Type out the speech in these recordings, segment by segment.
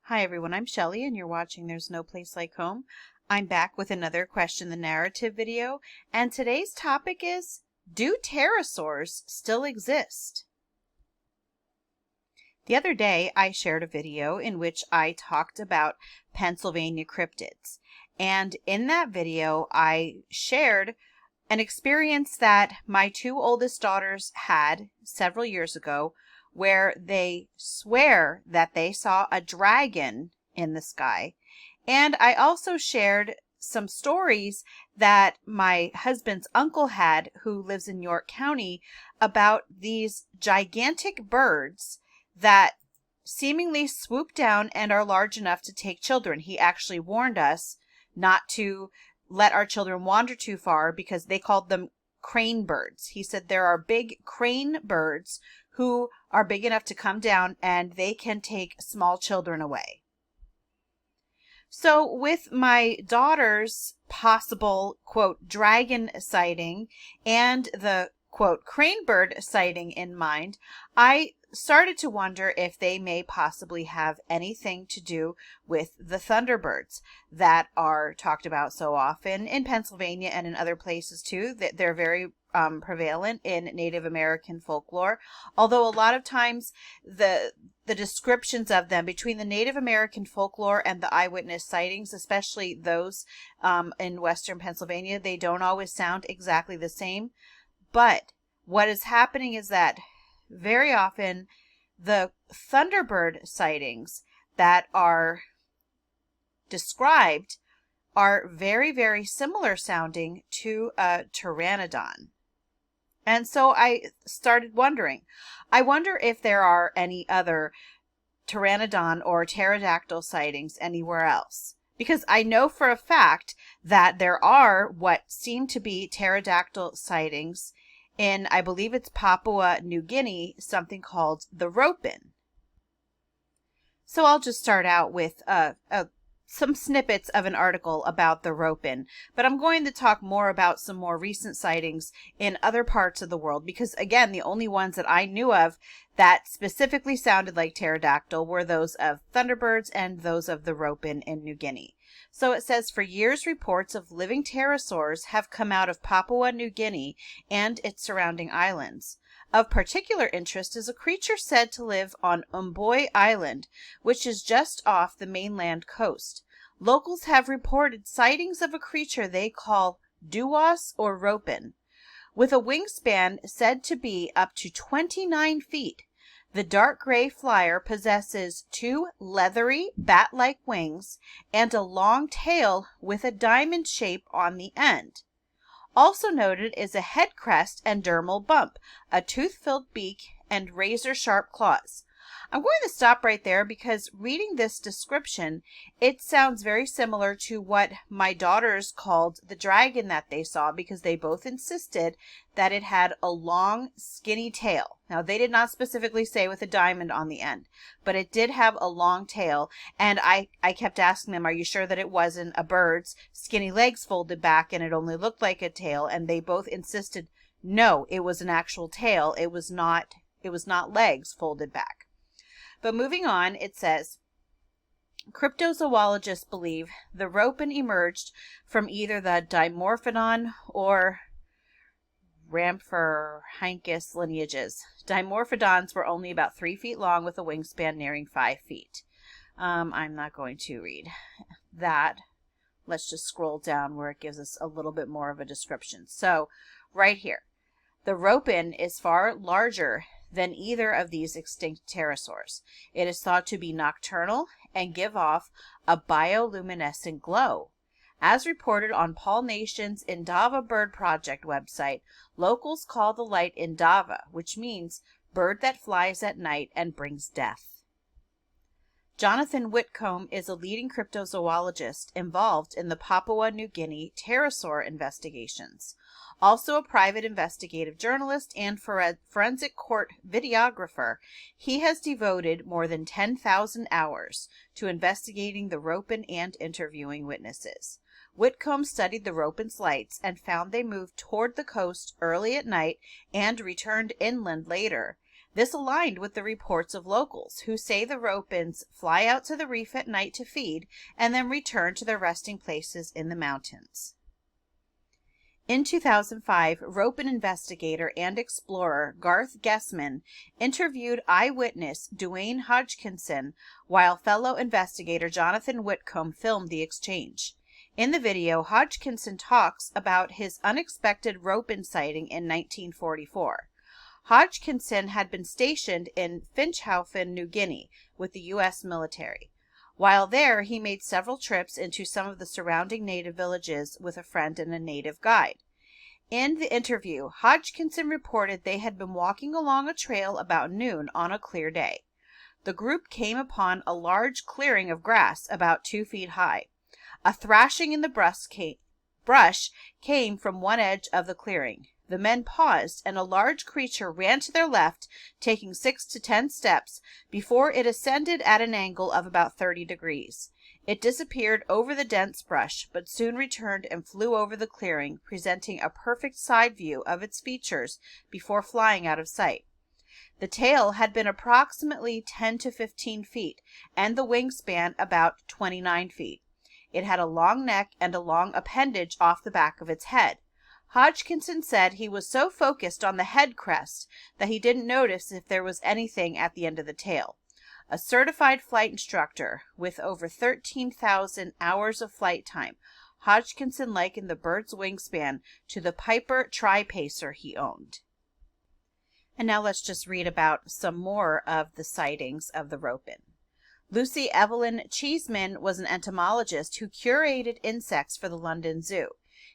Hi everyone, I'm Shelly and you're watching There's No Place Like Home. I'm back with another Question the Narrative video, and today's topic is, do pterosaurs still exist? The other day I shared a video in which I talked about Pennsylvania cryptids, and in that video I shared an experience that my two oldest daughters had several years ago where they swear that they saw a dragon in the sky. And I also shared some stories that my husband's uncle had, who lives in York County, about these gigantic birds that seemingly swoop down and are large enough to take children. He actually warned us not to let our children wander too far because they called them crane birds. He said there are big crane birds who are big enough to come down and they can take small children away. So with my daughter's possible, quote, dragon sighting and the, quote, crane bird sighting in mind, I started to wonder if they may possibly have anything to do with the thunderbirds that are talked about so often in Pennsylvania and in other places too. That they're very prevalent in Native American folklore, although a lot of times the descriptions of them between the Native American folklore and the eyewitness sightings, especially those in Western Pennsylvania, they don't always sound exactly the same. But what is happening is that very often the thunderbird sightings that are described are very, very similar sounding to a Pteranodon. And so I started wondering, I wonder if there are any other Pteranodon or pterodactyl sightings anywhere else. Because I know for a fact that there are what seem to be pterodactyl sightings in, I believe it's Papua New Guinea, something called the ropen. So I'll just start out with some snippets of an article about the ropen, but I'm going to talk more about some more recent sightings in other parts of the world because, again, the only ones that I knew of that specifically sounded like pterodactyl were those of thunderbirds and those of the ropen in New Guinea. So it says, for years, reports of living pterosaurs have come out of Papua New Guinea and its surrounding islands. Of particular interest is a creature said to live on Umboy Island, which is just off the mainland coast. Locals have reported sightings of a creature they call duos or ropen. With a wingspan said to be up to 29 feet, the dark gray flyer possesses two leathery bat-like wings and a long tail with a diamond shape on the end. Also noted is a head crest and dermal bump, a tooth-filled beak, and razor-sharp claws. I'm going to stop right there because reading this description, it sounds very similar to what my daughters called the dragon that they saw, because they both insisted that it had a long, skinny tail. Now, they did not specifically say with a diamond on the end, but it did have a long tail. And I kept asking them, are you sure that it wasn't a bird's skinny legs folded back and it only looked like a tail? And they both insisted, no, it was an actual tail. It was not legs folded back. But moving on, it says, cryptozoologists believe the ropen emerged from either the Dimorphodon or Rhamphorhynchus lineages. Dimorphodons were only about 3 feet long with a wingspan nearing 5 feet. I'm not going to read that. Let's just scroll down where it gives us a little bit more of a description. So right here, the ropen is far larger than either of these extinct pterosaurs. It is thought to be nocturnal and give off a bioluminescent glow. As reported on Paul Nation's Indava Bird Project website, locals call the light Indava, which means bird that flies at night and brings death. Jonathan Whitcomb is a leading cryptozoologist involved in the Papua New Guinea pterosaur investigations. Also a private investigative journalist and forensic court videographer, he has devoted more than 10,000 hours to investigating the ropen and interviewing witnesses. Whitcomb studied the ropen's lights and found they moved toward the coast early at night and returned inland later. This aligned with the reports of locals who say the ropens fly out to the reef at night to feed and then return to their resting places in the mountains. In 2005, ropen investigator and explorer Garth Gessman interviewed eyewitness Duane Hodgkinson while fellow investigator Jonathan Whitcomb filmed the exchange. In the video, Hodgkinson talks about his unexpected ropen sighting in 1944. Hodgkinson had been stationed in Finschhafen, New Guinea, with the U.S. military. While there, he made several trips into some of the surrounding native villages with a friend and a native guide. In the interview, Hodgkinson reported they had been walking along a trail about noon on a clear day. The group came upon a large clearing of grass about 2 feet high. A thrashing in the brush came from one edge of the clearing. The men paused, and a large creature ran to their left, taking 6 to 10 steps before it ascended at an angle of about 30 degrees. It disappeared over the dense brush, but soon returned and flew over the clearing, presenting a perfect side view of its features before flying out of sight. The tail had been approximately 10 to 15 feet, and the wingspan about 29 feet. It had a long neck and a long appendage off the back of its head. Hodgkinson said he was so focused on the head crest that he didn't notice if there was anything at the end of the tail. A certified flight instructor with over 13,000 hours of flight time, Hodgkinson likened the bird's wingspan to the Piper Tri-Pacer he owned. And now let's just read about some more of the sightings of the ropen. Lucy Evelyn Cheeseman was an entomologist who curated insects for the London Zoo.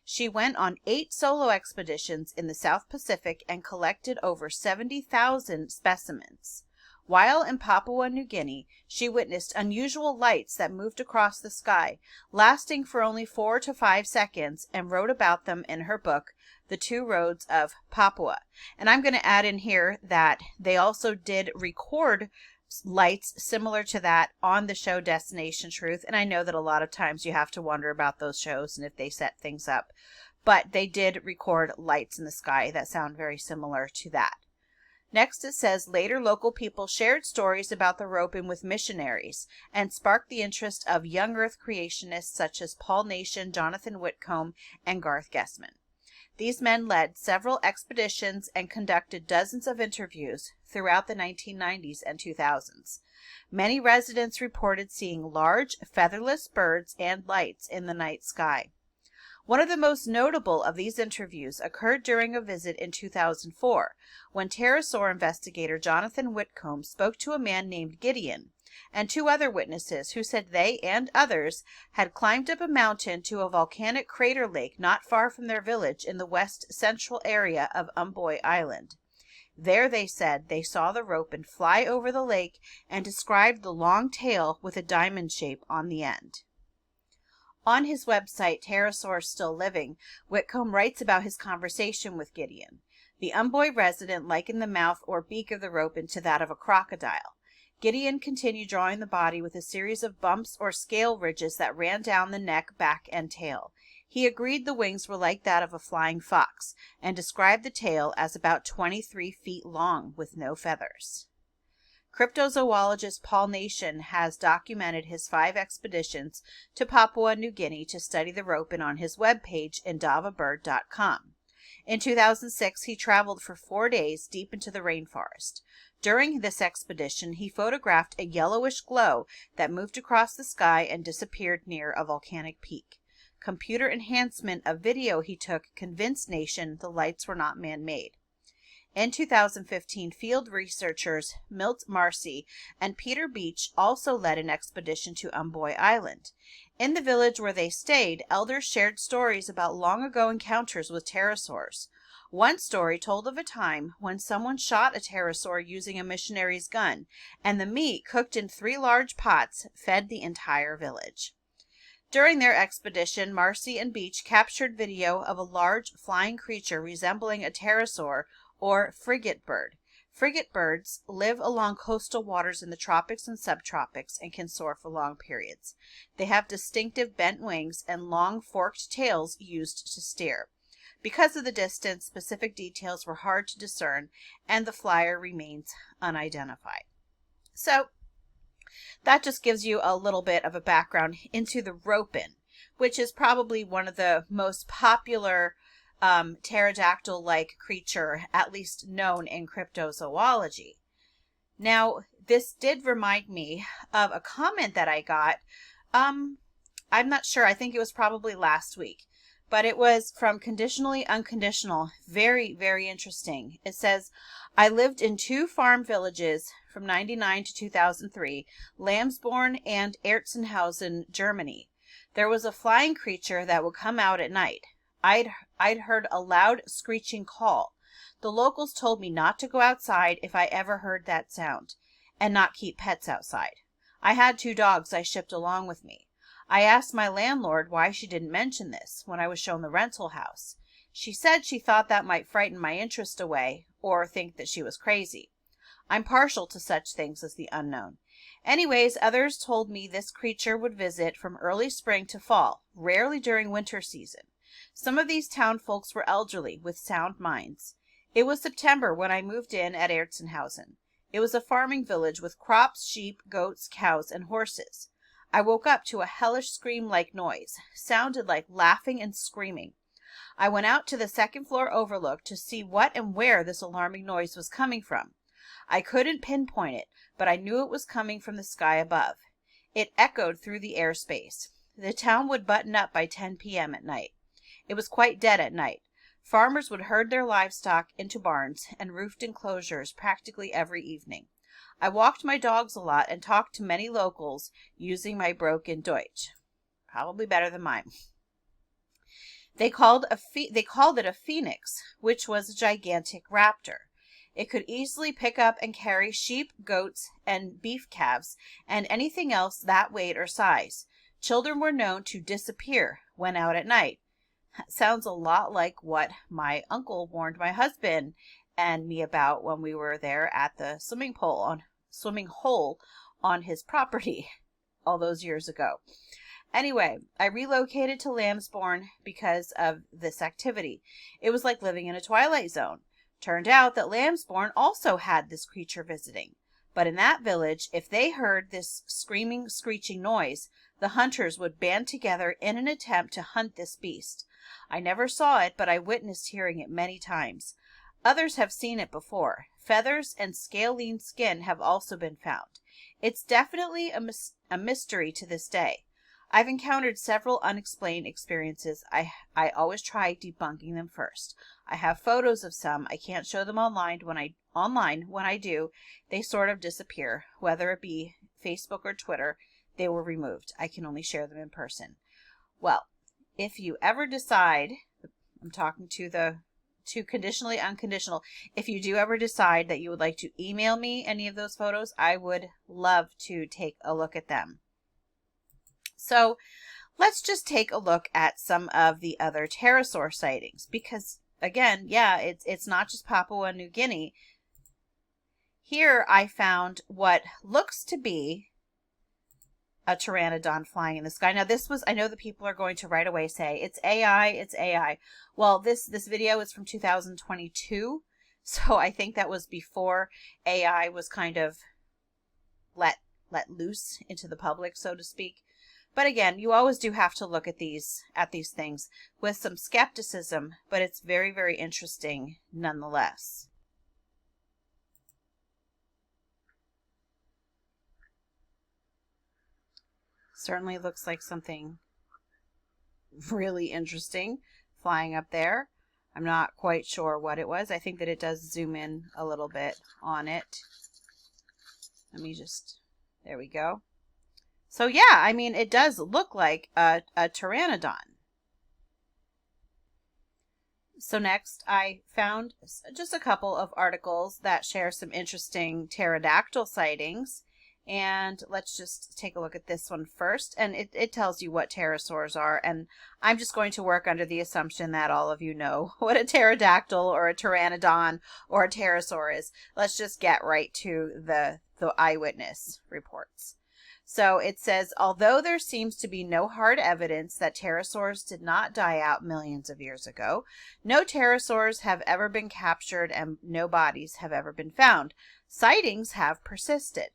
She went on 8 solo expeditions in the South Pacific and collected over 70,000 specimens. While in Papua New Guinea, she witnessed unusual lights that moved across the sky, lasting for only 4 to 5 seconds, and wrote about them in her book, The Two Roads of Papua. And I'm going to add in here that they also did record lights similar to that on the show Destination Truth. And I know that a lot of times you have to wonder about those shows and if they set things up. But they did record lights in the sky that sound very similar to that. Next it says, later local people shared stories about the ropen with missionaries and sparked the interest of young earth creationists such as Paul Nation, Jonathan Whitcomb, and Garth Gessman. These men led several expeditions and conducted dozens of interviews throughout the 1990s and 2000s. Many residents reported seeing large, featherless birds and lights in the night sky. One of the most notable of these interviews occurred during a visit in 2004, when Terrasaur investigator Jonathan Whitcomb spoke to a man named Gideon and 2 other witnesses who said they and others had climbed up a mountain to a volcanic crater lake not far from their village in the west central area of Umboy Island. There, they said, they saw the ropen fly over the lake and described the long tail with a diamond shape on the end. On his website, Terrasaur Still Living, Whitcomb writes about his conversation with Gideon. The Umboy resident likened the mouth or beak of the ropen to that of a crocodile. Gideon continued drawing the body with a series of bumps or scale ridges that ran down the neck, back, and tail. He agreed the wings were like that of a flying fox, and described the tail as about 23 feet long with no feathers. Cryptozoologist Paul Nation has documented his 5 expeditions to Papua New Guinea to study the ropen on his webpage indavabird.com. In 2006, he traveled for 4 days deep into the rainforest. During this expedition, he photographed a yellowish glow that moved across the sky and disappeared near a volcanic peak. Computer enhancement of video he took convinced Nation the lights were not man-made. In 2015, field researchers Milt Marcy and Peter Beach also led an expedition to Umboy Island. In the village where they stayed, elders shared stories about long-ago encounters with pterosaurs. One story told of a time when someone shot a pterosaur using a missionary's gun, and the meat, cooked in 3 large pots, fed the entire village. During their expedition, Marcy and Beach captured video of a large flying creature resembling a pterosaur or frigate bird. Frigate birds live along coastal waters in the tropics and subtropics and can soar for long periods. They have distinctive bent wings and long forked tails used to steer. Because of the distance, specific details were hard to discern, and the flyer remains unidentified. So that just gives you a little bit of a background into the ropin, which is probably one of the most popular pterodactyl-like creature, at least known in cryptozoology. Now, this did remind me of a comment that I got. I'm not sure. I think it was probably last week, but it was from Conditionally Unconditional. Very, very interesting. It says, I lived in 2 farm villages from 99 to 2003, Lamsborn and Erzenhausen, Germany. There was a flying creature that would come out at night. I'd heard a loud screeching call. The locals told me not to go outside if I ever heard that sound, and not keep pets outside. I had 2 dogs I shipped along with me. I asked my landlord why she didn't mention this when I was shown the rental house. She said she thought that might frighten my interest away, or think that she was crazy. I'm partial to such things as the unknown. Anyways, others told me this creature would visit from early spring to fall, rarely during winter season. Some of these town folks were elderly with sound minds. It was September when I moved in at Erzenhausen. It was a farming village with crops, sheep, goats, cows, and horses. I woke up to a hellish scream-like noise. Sounded like laughing and screaming. I went out to the 2nd floor overlook to see what and where this alarming noise was coming from. I couldn't pinpoint it, but I knew it was coming from the sky above. It echoed through the airspace. The town would button up by 10 p.m. at night. It was quite dead at night. Farmers would herd their livestock into barns and roofed enclosures practically every evening. I walked my dogs a lot and talked to many locals using my broken Deutsch. Probably better than mine. They called it a phoenix, which was a gigantic raptor. It could easily pick up and carry sheep, goats, and beef calves, and anything else that weight or size. Children were known to disappear when out at night. Sounds a lot like what my uncle warned my husband and me about when we were there at the swimming hole on his property all those years ago. Anyway, I relocated to Lamsborn because of this activity. It was like living in a twilight zone. Turned out that Lamsborn also had this creature visiting. But in that village, if they heard this screaming, screeching noise, the hunters would band together in an attempt to hunt this beast. I never saw it, but I witnessed hearing it many times. Others have seen it before. Feathers and scalene skin have also been found. It's definitely a mystery to this day. I've encountered several unexplained experiences. I always try debunking them first. I have photos of some. I can't show them online. When I do, they sort of disappear. Whether it be Facebook or Twitter, they were removed. I can only share them in person. Well, if you ever decide, I'm talking to Conditionally Unconditional, if you do ever decide that you would like to email me any of those photos, I would love to take a look at them. So let's just take a look at some of the other pterosaur sightings, because again, yeah, it's not just Papua New Guinea. Here I found what looks to be a Pteranodon flying in the sky. Now this was, I know that people are going to right away say, it's AI, it's AI. Well, this video is from 2022, so I think that was before AI was kind of let loose into the public, so to speak. But again, you always do have to look at these things with some skepticism, but it's very, very interesting nonetheless. Certainly looks like something really interesting flying up there. I'm not quite sure what it was. I think that it does zoom in a little bit on it. Let me just, there we go. So yeah, I mean, it does look like a Pteranodon. So next, I found just a couple of articles that share some interesting pterodactyl sightings. And let's just take a look at this one first. And it tells you what pterosaurs are. And I'm just going to work under the assumption that all of you know what a pterodactyl or a pteranodon or a pterosaur is. Let's just get right to the eyewitness reports. So it says, although there seems to be no hard evidence that pterosaurs did not die out millions of years ago, no pterosaurs have ever been captured and no bodies have ever been found. Sightings have persisted.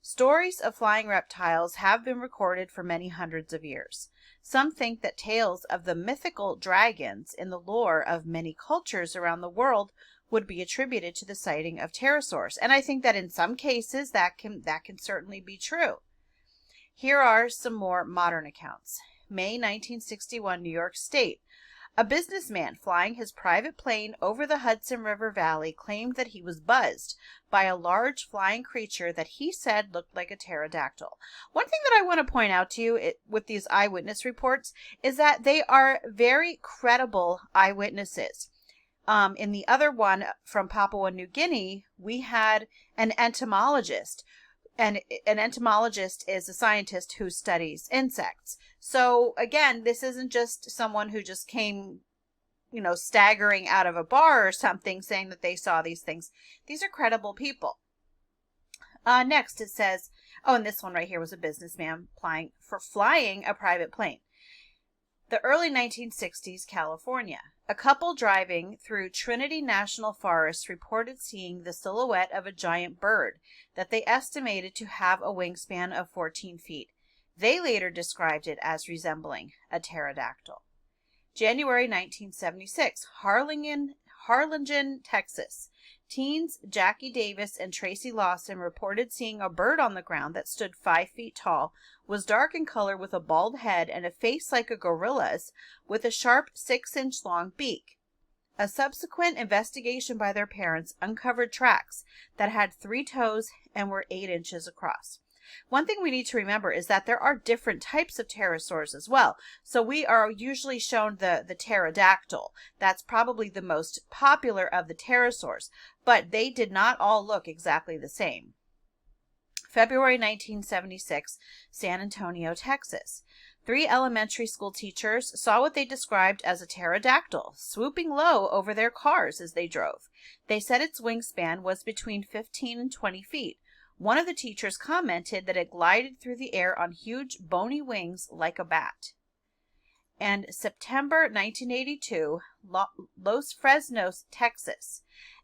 Stories of flying reptiles have been recorded for many hundreds of years. Some think that tales of the mythical dragons in the lore of many cultures around the world would be attributed to the sighting of pterosaurs. And I think that in some cases that can certainly be true. Here are some more modern accounts. May 1961, New York State. A businessman flying his private plane over the Hudson River Valley claimed that he was buzzed by a large flying creature that he said looked like a pterodactyl. One thing that I want to point out to you with these eyewitness reports is that they are very credible eyewitnesses. In the other one from Papua New Guinea, we had an entomologist. And an entomologist is a scientist who studies insects. So again, this isn't just someone who just came, staggering out of a bar or something saying that they saw these things. These are credible people. Next it says, and this one right here was a businessman flying a private plane. The early 1960s, California. A couple driving through Trinity National Forest reported seeing the silhouette of a giant bird that they estimated to have a wingspan of 14 feet. They later described it as resembling a pterodactyl. January 1976, Harlingen, Texas. Teens Jackie Davis and Tracy Lawson reported seeing a bird on the ground that stood 5 feet tall, was dark in color with a bald head and a face like a gorilla's, with a sharp 6-inch long beak. A subsequent investigation by their parents uncovered tracks that had 3 toes and were 8 inches across. One thing we need to remember is that there are different types of pterosaurs as well. So we are usually shown the pterodactyl. That's probably the most popular of the pterosaurs, but they did not all look exactly the same. February 1976, San Antonio, Texas. 3 elementary school teachers saw what they described as a pterodactyl swooping low over their cars as they drove. They said its wingspan was between 15 and 20 feet. One of the teachers commented that it glided through the air on huge bony wings like a bat. And September 1982, Los Fresnos, Texas.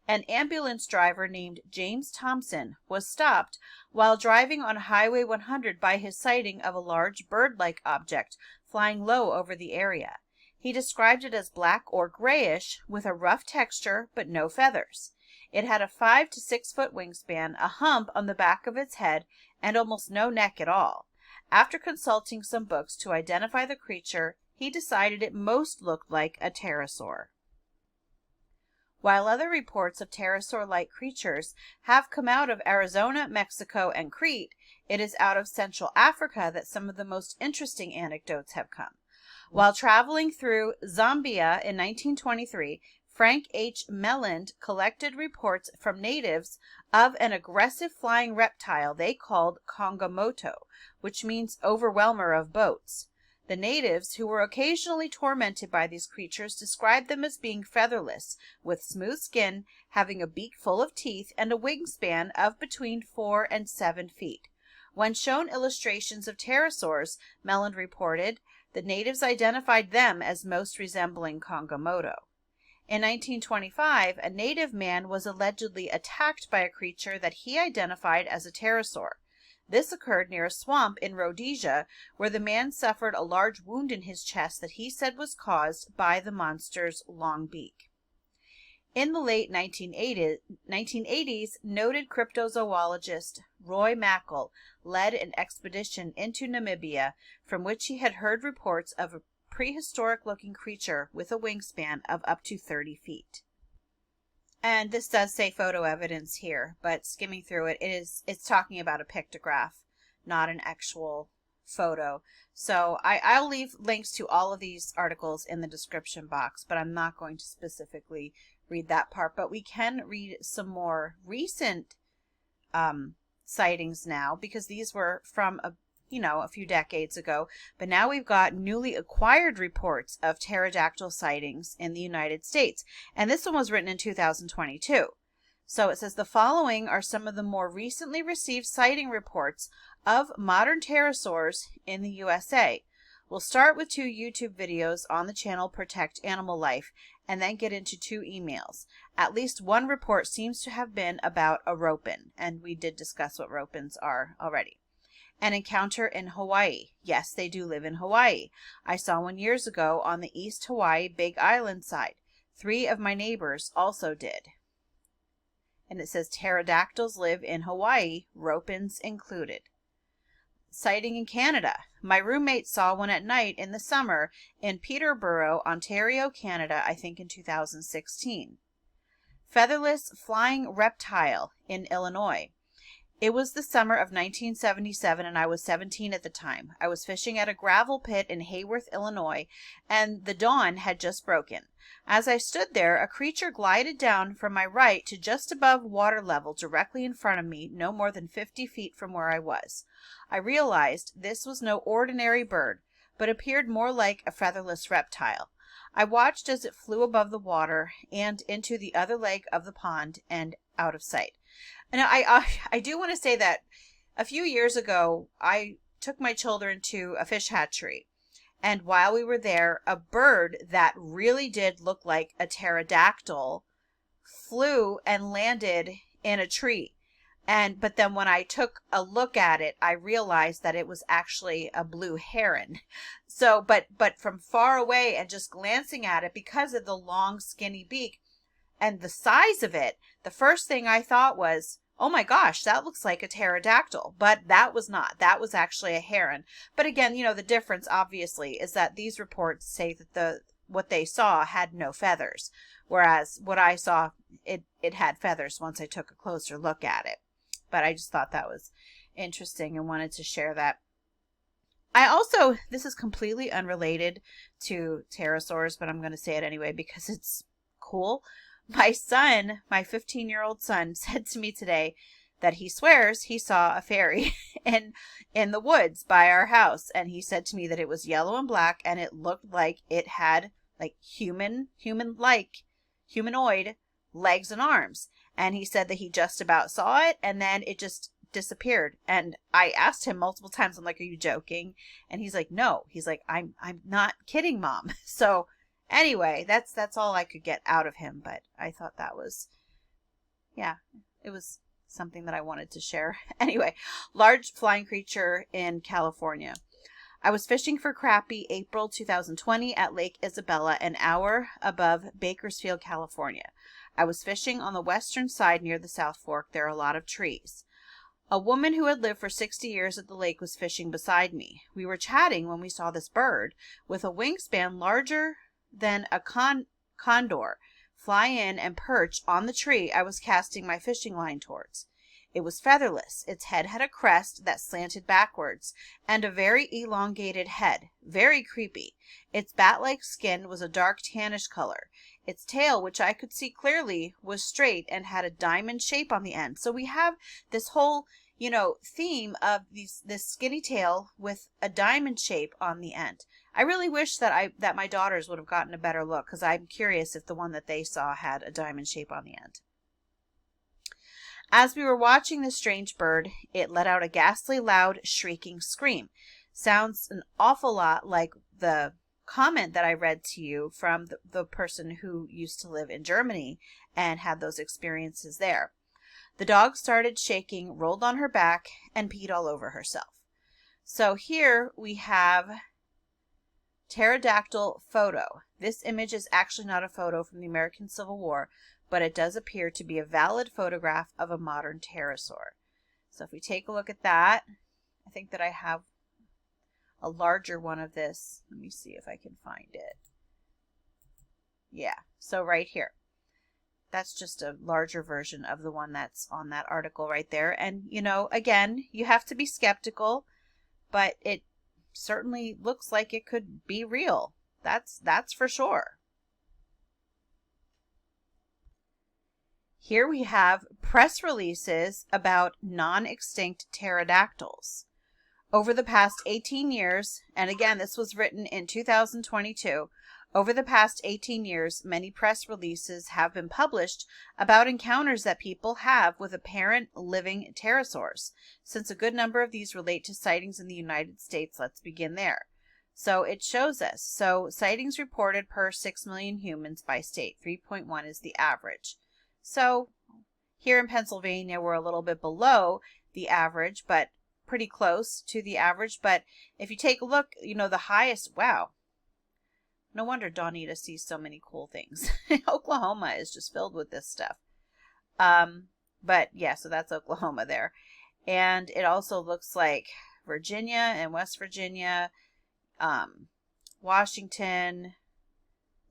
An ambulance driver named James Thompson was stopped while driving on Highway 100 by his sighting of a large bird-like object flying low over the area. He described it as black or grayish with a rough texture but no feathers. It had a 5 to 6 foot wingspan, a hump on the back of its head, and almost no neck at all. After consulting some books to identify the creature, he decided it most looked like a pterosaur. While other reports of pterosaur-like creatures have come out of Arizona, Mexico, and Crete, it is out of Central Africa that some of the most interesting anecdotes have come. While traveling through Zambia in 1923, Frank H. Melland collected reports from natives of an aggressive flying reptile they called Kongomoto, which means overwhelmer of boats. The natives, who were occasionally tormented by these creatures, described them as being featherless, with smooth skin, having a beak full of teeth, and a wingspan of between 4 and 7 feet. When shown illustrations of pterosaurs, Melland reported, the natives identified them as most resembling Kongomoto. In 1925, a native man was allegedly attacked by a creature that he identified as a pterosaur. This occurred near a swamp in Rhodesia, where the man suffered a large wound in his chest that he said was caused by the monster's long beak. In the late 1980s, noted cryptozoologist Roy Mackal led an expedition into Namibia, from which he had heard reports of a prehistoric-looking creature with a wingspan of up to 30 feet. And this does say photo evidence here, but skimming through it, it's talking about a pictograph, not an actual photo. So I'll leave links to all of these articles in the description box, but I'm not going to specifically read that part. But we can read some more recent sightings now, because these were from a few decades ago, but now we've got newly acquired reports of pterodactyl sightings in the United States. And this one was written in 2022. So it says the following are some of the more recently received sighting reports of modern pterosaurs in the USA. We'll start with 2 YouTube videos on the channel Protect Animal Life and then get into 2 emails. At least one report seems to have been about a ropin, and we did discuss what ropins are already. An encounter in Hawaii. Yes, they do live in Hawaii. I saw one years ago on the East Hawaii Big Island side. 3 of my neighbors also did. And it says pterodactyls live in Hawaii, ropins included. Sighting in Canada. My roommate saw one at night in the summer in Peterborough, Ontario, Canada, I think in 2016. Featherless flying reptile in Illinois. It was the summer of 1977 and I was 17 at the time. I was fishing at a gravel pit in Hayworth, Illinois, and the dawn had just broken. As I stood there, a creature glided down from my right to just above water level directly in front of me, no more than 50 feet from where I was. I realized this was no ordinary bird, but appeared more like a featherless reptile. I watched as it flew above the water and into the other leg of the pond and out of sight. And I do want to say that a few years ago, I took my children to a fish hatchery. And while we were there, a bird that really did look like a pterodactyl flew and landed in a tree. But then when I took a look at it, I realized that it was actually a blue heron. So, but from far away and just glancing at it, because of the long skinny beak and the size of it, the first thing I thought was, oh my gosh, that looks like a pterodactyl. But that was not. That was actually a heron. But again, the difference obviously is that these reports say that what they saw had no feathers, whereas what I saw, it had feathers once I took a closer look at it. But I just thought that was interesting and wanted to share that. This is completely unrelated to pterosaurs, but I'm going to say it anyway because it's cool. My 15-year-old son, said to me today that he swears he saw a fairy in the woods by our house. And he said to me that it was yellow and black and it looked like it had like humanoid legs and arms. And he said that he just about saw it and then it just disappeared. And I asked him multiple times, I'm like, are you joking? And he's like, no. He's like, I'm not kidding, Mom. So anyway, that's all I could get out of him. But I thought that was, it was something that I wanted to share. Anyway, large flying creature in California. I was fishing for crappie April 2020 at Lake Isabella, an hour above Bakersfield, California. I was fishing on the western side near the South Fork. There are a lot of trees. A woman who had lived for 60 years at the lake was fishing beside me. We were chatting when we saw this bird with a wingspan larger than a condor fly in and perch on the tree I was casting my fishing line towards. It was featherless. Its head had a crest that slanted backwards and a very elongated head. Very creepy. Its bat-like skin was a dark tannish color. Its tail, which I could see clearly, was straight and had a diamond shape on the end. So we have this whole, theme of this skinny tail with a diamond shape on the end. I really wish that my daughters would have gotten a better look because I'm curious if the one that they saw had a diamond shape on the end. As we were watching this strange bird, it let out a ghastly, loud, shrieking scream. Sounds an awful lot like the comment that I read to you from the person who used to live in Germany and had those experiences there. The dog started shaking, rolled on her back, and peed all over herself. So here we have pterodactyl photo. This image is actually not a photo from the American Civil War, but it does appear to be a valid photograph of a modern pterosaur. So if we take a look at that, I think that I have a larger one of this. Let me see if I can find it. Yeah, so right here. That's just a larger version of the one that's on that article right there. And, again, you have to be skeptical, but it certainly looks like it could be real. That's for sure. Here we have press releases about non-extinct pterodactyls. Over the past 18 years, and again, this was written in 2022, Over the past 18 years, many press releases have been published about encounters that people have with apparent living pterosaurs. Since a good number of these relate to sightings in the United States, let's begin there. So it shows us. So sightings reported per 6 million humans by state. 3.1 is the average. So here in Pennsylvania, we're a little bit below the average, but pretty close to the average. But if you take a look, the highest, wow. No wonder Donita sees so many cool things. Oklahoma is just filled with this stuff. But yeah, so that's Oklahoma there. And it also looks like Virginia and West Virginia, Washington.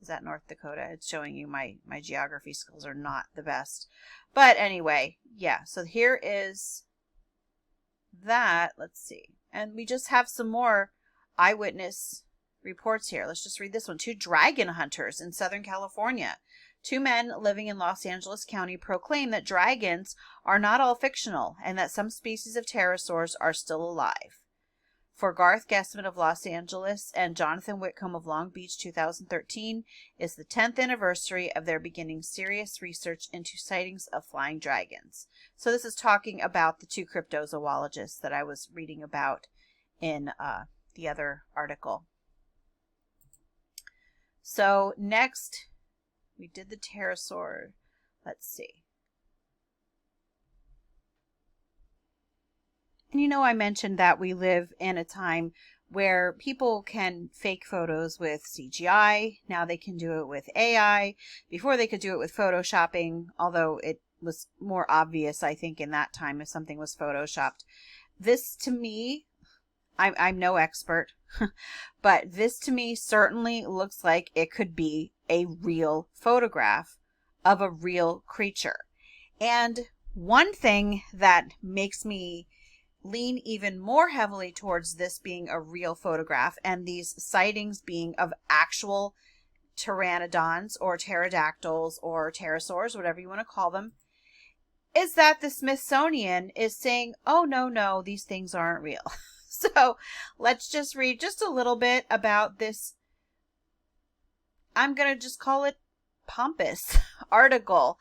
Is that North Dakota? It's showing you my geography skills are not the best. But anyway, yeah, so here is that. Let's see. And we just have some more eyewitness reports here. Let's just read this one. 2 dragon hunters in Southern California. 2 men living in Los Angeles County proclaim that dragons are not all fictional and that some species of pterosaurs are still alive. For Garth Guessman of Los Angeles and Jonathan Whitcomb of Long Beach 2013 is the 10th anniversary of their beginning serious research into sightings of flying dragons. So this is talking about the 2 cryptozoologists that I was reading about in the other article. So next, we did the Terrasaur. Let's see. And I mentioned that we live in a time where people can fake photos with CGI. Now they can do it with AI. Before they could do it with photoshopping, although it was more obvious, I think, in that time if something was photoshopped. This to me, I'm no expert, but this to me certainly looks like it could be a real photograph of a real creature. And one thing that makes me lean even more heavily towards this being a real photograph and these sightings being of actual pteranodons or pterodactyls or pterosaurs, whatever you want to call them, is that the Smithsonian is saying, oh, no, these things aren't real. So let's just read just a little bit about this. I'm going to just call it pompous article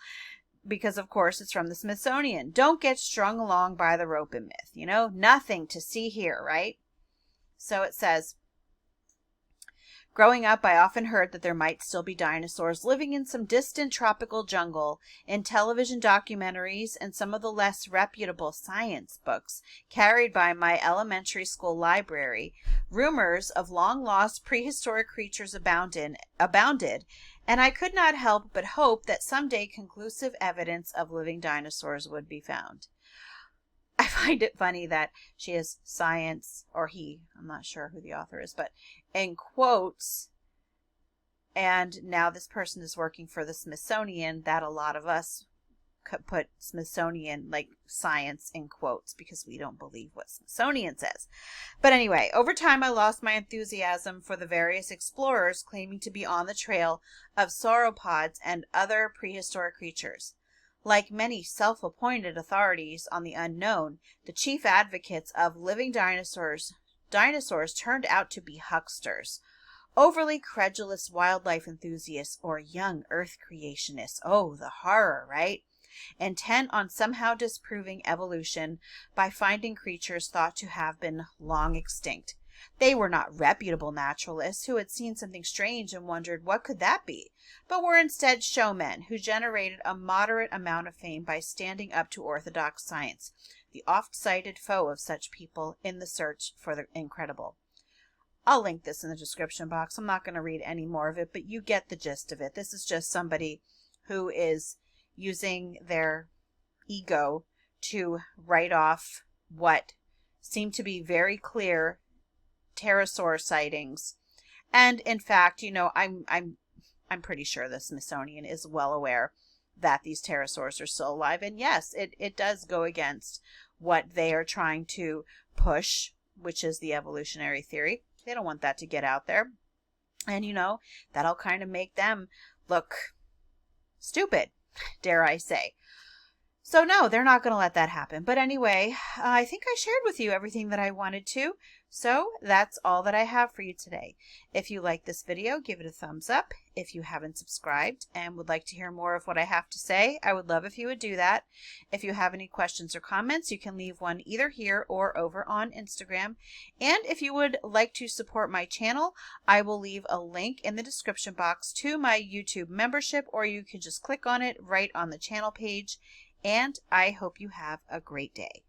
because, of course, it's from the Smithsonian. Don't get strung along by the rope and myth. Nothing to see here, right? So it says, growing up, I often heard that there might still be dinosaurs living in some distant tropical jungle. In television documentaries and some of the less reputable science books carried by my elementary school library, rumors of long-lost prehistoric creatures abounded, and I could not help but hope that someday conclusive evidence of living dinosaurs would be found. I find it funny that she has science, or he, I'm not sure who the author is, but in quotes, and now this person is working for the Smithsonian, that a lot of us could put Smithsonian, like science, in quotes because we don't believe what Smithsonian says. But anyway, over time I lost my enthusiasm for the various explorers claiming to be on the trail of sauropods and other prehistoric creatures. Like many self-appointed authorities on the unknown, the chief advocates of living dinosaurs turned out to be hucksters, overly credulous wildlife enthusiasts, or young Earth creationists. Oh, the horror, right? Intent on somehow disproving evolution by finding creatures thought to have been long extinct. They were not reputable naturalists who had seen something strange and wondered what could that be, but were instead showmen who generated a moderate amount of fame by standing up to orthodox science, the oft-cited foe of such people in the search for the incredible. I'll link this in the description box. I'm not going to read any more of it, but you get the gist of it. This is just somebody who is using their ego to write off what seem to be very clear pterosaur sightings. And in fact, I'm pretty sure the Smithsonian is well aware that these pterosaurs are still alive. And yes, it does go against what they are trying to push, which is the evolutionary theory. They don't want that to get out there. And that'll kind of make them look stupid, dare I say. So no, they're not going to let that happen. But anyway, I think I shared with you everything that I wanted to. So that's all that I have for you today. If you like this video, give it a thumbs up. If you haven't subscribed and would like to hear more of what I have to say, I would love if you would do that. If you have any questions or comments, you can leave one either here or over on Instagram. And if you would like to support my channel, I will leave a link in the description box to my YouTube membership, or you can just click on it right on the channel page. And I hope you have a great day.